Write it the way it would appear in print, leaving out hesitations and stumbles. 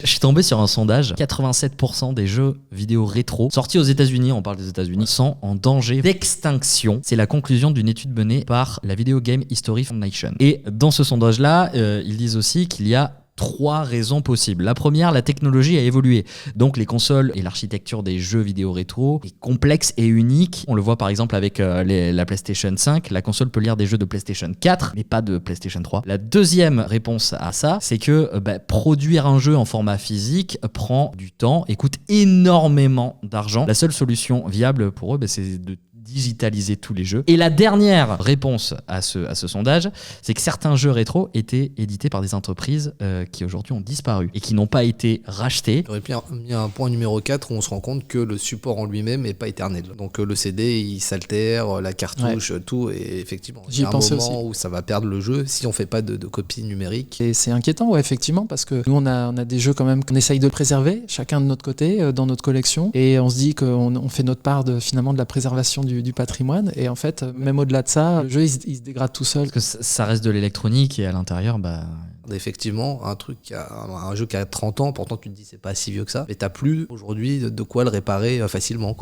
Je suis tombé sur un sondage, 87% des jeux vidéo rétro sortis aux États-Unis, on parle des États-Unis, sont en danger d'extinction. C'est la conclusion d'une étude menée par la Video Game History Foundation. Et dans ce sondage-là, ils disent aussi qu'il y a 3 raisons possibles. La première, la technologie a évolué. Donc les consoles et l'architecture des jeux vidéo rétro est complexe et unique. On le voit par exemple avec la PlayStation 5. La console peut lire des jeux de PlayStation 4, mais pas de PlayStation 3. La deuxième réponse à ça, c'est que produire un jeu en format physique prend du temps et coûte énormément d'argent. La seule solution viable pour eux, c'est de digitaliser tous les jeux. Et la dernière réponse à ce sondage, c'est que certains jeux rétro étaient édités par des entreprises qui aujourd'hui ont disparu et qui n'ont pas été rachetées. J'aurais mis un point numéro 4 où on se rend compte que le support en lui-même n'est pas éternel. Donc le CD, il s'altère, la cartouche, tout, et effectivement, il y a un moment où ça va perdre le jeu si on ne fait pas de copie numérique. Et c'est inquiétant, effectivement, parce que nous, on a des jeux quand même qu'on essaye de préserver, chacun de notre côté, dans notre collection, et on se dit qu'on fait notre part finalement de la préservation du patrimoine, et en fait même au-delà de ça, le jeu il se dégrade tout seul. Parce que ça reste de l'électronique et à l'intérieur effectivement, un jeu qui a 30 ans, pourtant tu te dis c'est pas si vieux que ça, mais t'as plus aujourd'hui de quoi le réparer facilement, quoi.